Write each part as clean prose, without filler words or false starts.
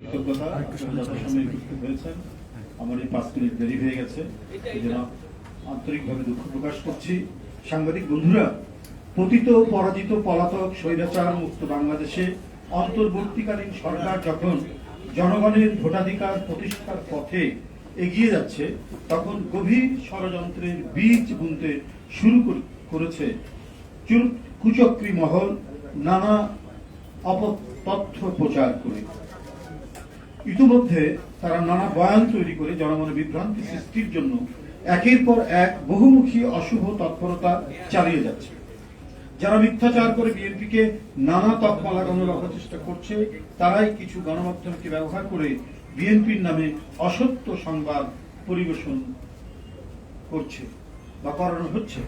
কৃতজ্ঞতা যথাসময়ে উপস্থিত হয়েছেন। আমার এই 5 মিনিট দেরি হয়ে গেছে, এজন্য আন্তরিকভাবে দুঃখ প্রকাশ করছি। সাংবাদিক বন্ধুরা, পতিত পরাজিত পলাতক স্বৈরাচার মুক্ত বাংলাদেশে অন্তর্বর্তীকালীন সরকার যখন জনগণের ভোটাধিকার প্রতিষ্ঠার পথে এগিয়ে যাচ্ছে, তখন গভীর ষড়যন্ত্রের বীজ বুনতে শুরু করেছে কুচক্রী মহল নানা অপতথ্য প্রচার করে। ইতিমধ্যে তারা নানা বয়ান তৈরি করে জনগণের বিভ্রান্তি সৃষ্টির জন্য একের পর এক বহুমুখী অশুভ তৎপরতা চালিয়ে যাচ্ছে। যারা মিথ্যাচার করে বিএনপিকে নানা তকমা লাগানোর অপচেষ্টা করছে, তারাই কিছু গণমাধ্যমকে ব্যবহার করে বিএনপির নামে অসত্য সংবাদ পরিবেশন করছে বা করানো হচ্ছে।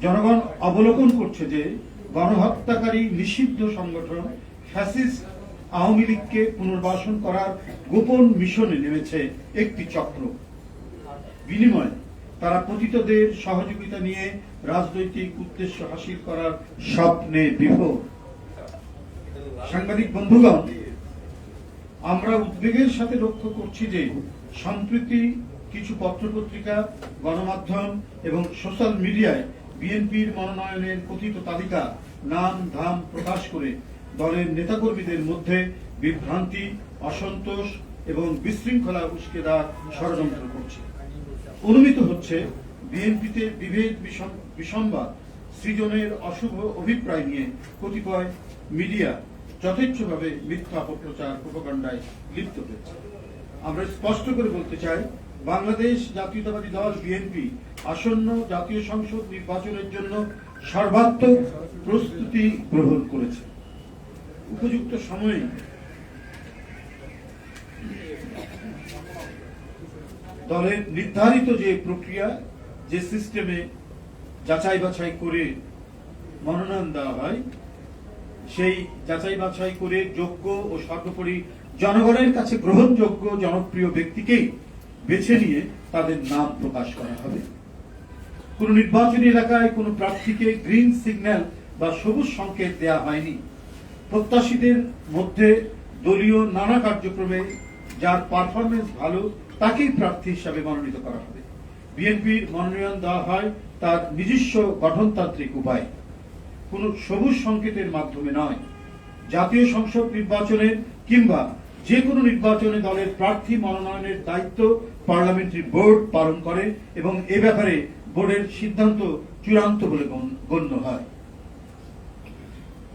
জনগণ অবলোকন করছে যে গণহত্যাকারী নিষিদ্ধ সংগঠন ফ্যাসিস্ট আওয়ামী লীগকে পুনর্বাসন করার গোপন মিশনে নেমেছে একটি চক্র। বিনিময়ে তারা পতিতদের সহযোগিতা নিয়ে রাজনৈতিক উদ্দেশ্য হাসিল করার স্বপ্নে বিভোর। সাংবাদিক বন্ধুগণ, আমরা উদ্বেগের সাথে লক্ষ্য করছি যে সম্প্রতি কিছু পত্রপত্রিকা, গণমাধ্যম এবং সোশ্যাল মিডিয়ায় বিএনপির মনোনয়নের কথিত তালিকা নাম ধাম প্রকাশ করে দলের নেতাকর্মীদের মধ্যে বিভ্রান্তি, অসন্তোষ এবং বিশৃঙ্খলা উস্কে দেওয়ার ষড়যন্ত্র করছে। অনুমিত হচ্ছে বিএনপিতে বিভেদ বিসম্বাদ সৃজনের অশুভ অভিপ্রায় নিয়ে কতিপয় মিডিয়া যথেচ্ছভাবে মিথ্যা অপপ্রচার প্রোপাগান্ডায় লিপ্ত হয়েছে। আমরা স্পষ্ট করে বলতে চাই, বাংলাদেশ জাতীয়তাবাদী দল বিএনপি আসন্ন জাতীয় সংসদ নির্বাচনের জন্য সর্বাত্মক প্রস্তুতি গ্রহণ করেছে। উপযুক্ত সময়ে দলের নির্ধারিত যে প্রক্রিয়া, যে সিস্টেমে যাচাই বাছাই করে মনোনয়ন দেওয়া হয়, সেই যাচাই বাছাই করে যোগ্য ও সর্বোপরি জনগণের কাছে গ্রহণযোগ্য জনপ্রিয় ব্যক্তিকেই বেছে নিয়ে তাদের নাম প্রকাশ করা হবে। কোন নির্বাচনী এলাকায় কোন প্রার্থীকে গ্রিন সিগন্যাল বা সবুজ সংকেত দেওয়া হয়নি। প্রত্যাশীদের মধ্যে দলীয় নানা কার্যক্রমে যার পারফরমেন্স ভালো, তাকেই প্রার্থী হিসাবে মনোনীত করা হবে। বিএনপির মনোনয়ন দেওয়া হয় তার নিজস্ব গঠনতান্ত্রিক উপায়, কোন সবুজ সংকেতের মাধ্যমে নয়। জাতীয় সংসদ নির্বাচনের কিংবা যে কোনো নির্বাচনে দলের প্রার্থী মনোনয়নের দায়িত্ব পার্লামেন্টারি বোর্ড পালন করে এবং এ ব্যাপারে বোর্ডের সিদ্ধান্ত চূড়ান্ত বলে গণ্য হয়।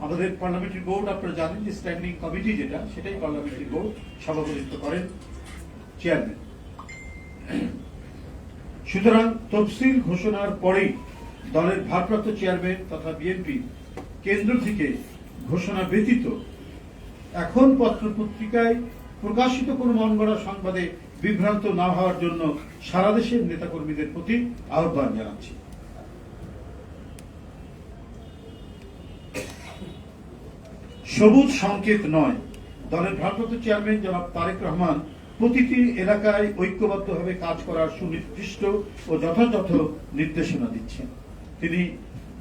আমাদের পার্লামেন্টারি বোর্ড, আপনারা জানেন যে স্ট্যান্ডিং কমিটি যেটা, সেটাই পার্লামেন্টারি বোর্ড সভাপতিত্ব করেন চেয়ারম্যান। সুতরাং তফসিল ঘোষণার পরেই দলের ভারপ্রাপ্ত চেয়ারম্যান তথা বিএনপি কেন্দ্র থেকে ঘোষণা ব্যতীত এখন পত্রপত্রিকায় প্রকাশিত কোন মনগড়া সংবাদে বিভ্রান্ত না হওয়ার জন্য সারা দেশের নেতাকর্মীদের প্রতি আহ্বান জানাচ্ছি। সবুজ সংকেত নয়। দলের ভারপ্রাপ্ত চেয়ারম্যান জনাব তারেক রহমান প্রতিটি এলাকায় ঐক্যবদ্ধভাবে কাজ করার সুনির্দিষ্ট ও যথাযথ নির্দেশনা দিচ্ছেন। তিনি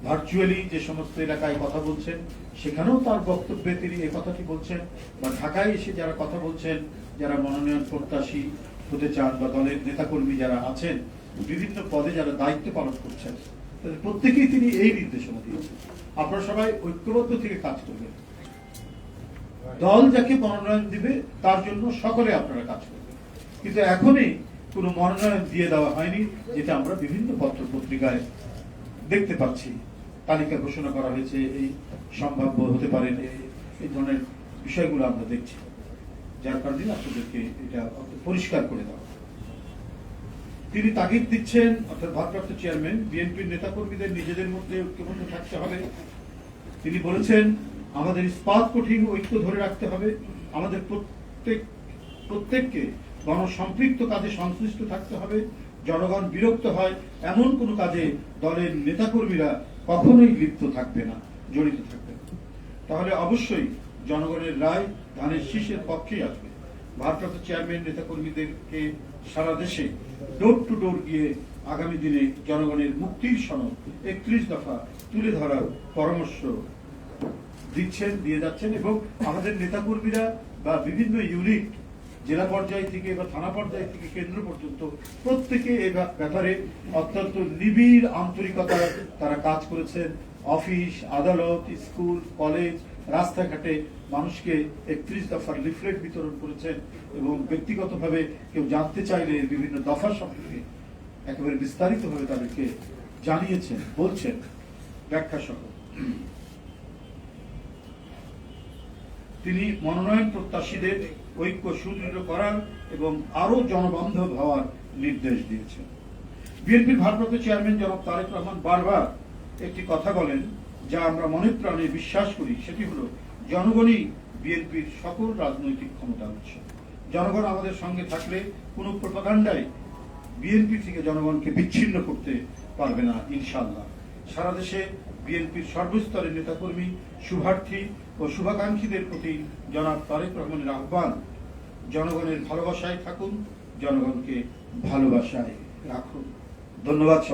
ভার্চুয়ালি যে সমস্ত এলাকায় কথা বলছেন, সেখানেও তার বক্তব্যে তিনি এই কথাটি বলছেন, বা ঢাকায় এসে যারা কথা বলছেন, যারা মনোনয়ন প্রত্যাশী হতে চান বা দলের নেতাকর্মী যারা আছেন, বিভিন্ন পদে যারা দায়িত্ব পালন করছেন, তাদের প্রত্যেকেই তিনি এই নির্দেশনা দিয়েছেন, আপনারা সবাই ঐক্যবদ্ধ থেকে কাজ করবেন। দল যাকে মনোনয়ন দিবে তার জন্য সকলে আপনারা কাজ করবেন। কিন্তু এখনই কোনো মনোনয়ন দিয়ে দেওয়া হয়নি, যেটা আমরা বিভিন্ন পত্র পত্রিকায় দেখতে পাচ্ছি। তালিকা ঘোষণা করা হয়েছে, এই সম্ভাব্য হতে পারেন, এই ধরনের বিষয়গুলো আমরা দেখছি, যার কারণে আপনাদেরকে এটা পরিষ্কার করে দেওয়া। তিনি তাগিদ দিচ্ছেন, অর্থাৎ ভারপ্রাপ্ত চেয়ারম্যান, বিএনপির নেতাকর্মীদের নিজেদের মধ্যে ঐক্যবদ্ধ থাকতে হবে। তিনি বলেছেন, আমাদের ইস্পাত কঠিন ঐক্য ধরে রাখতে হবে। আমাদের প্রত্যেককে গণসম্পৃক্ত কাজে সংশ্লিষ্ট থাকতে হবে। জনগণ বিরক্ত হয় এমন কোন কাজে দলের নেতাকর্মীরা কখনোই লিপ্ত থাকবে না, জড়িত থাকবে না। তাহলে অবশ্যই জনগণের রায় ধানের শীষের পক্ষেই আসবে। ভারপ্রাপ্ত চেয়ারম্যান নেতাকর্মীদেরকে সারা দেশে ডোর টু ডোর গিয়ে আগামী দিনে জনগণের মুক্তির সনদ 31 দফা তুলে ধরার পরামর্শ দিয়ে যাচ্ছেন এবং আমাদের নেতাকর্মীরা বা বিভিন্ন ইউনিট জেলা পর্যায় থেকে বা থানা পর্যায় থেকে কেন্দ্র পর্যন্ত প্রত্যেকে এই ব্যাপারে অত্যন্ত নিবিড় আন্তরিকতায় তারা কাজ করেছেন। অফিস, আদালত, স্কুল, কলেজ, রাস্তাঘাটে মানুষকে 31 দফার লিফলেট বিতরণ করেছেন এবং ব্যক্তিগতভাবে কেউ জানতে চাইলে বিভিন্ন দফা সম্পর্কে একেবারে বিস্তারিতভাবে তাদেরকে জানিয়েছেন, বলছেন ব্যাখ্যা সহ। তিনি মনোনয়ন প্রত্যাশীদের ঐক্য সুদৃঢ় করার এবং আরো জনবান্ধব হওয়ার নির্দেশ দিয়েছেন। বিএনপির ভারপ্রাপ্ত চেয়ারম্যান জনাব তারেক রহমান বারবার একটি কথা বলেন, যা আমরা মনে প্রাণে বিশ্বাস করি, সেটি হলো জনগণই বিএনপির সকল রাজনৈতিক ক্ষমতার উৎস। জনগণ আমাদের সঙ্গে থাকলে কোনো প্রোপাগান্ডাই বিএনপি থেকে জনগণকে বিচ্ছিন্ন করতে পারবে না ইনশাআল্লাহ। সারা দেশে বিএনপির সর্বস্তরের নেতাকর্মী, শুভার্থী ও শুভাকাঙ্ক্ষীদের প্রতি জনাব তারেক রহমানের আহ্বান, জনগণের ভালোবাসায় থাকুন, জনগণকে ভালোবাসায় রাখুন। ধন্যবাদ সবাই।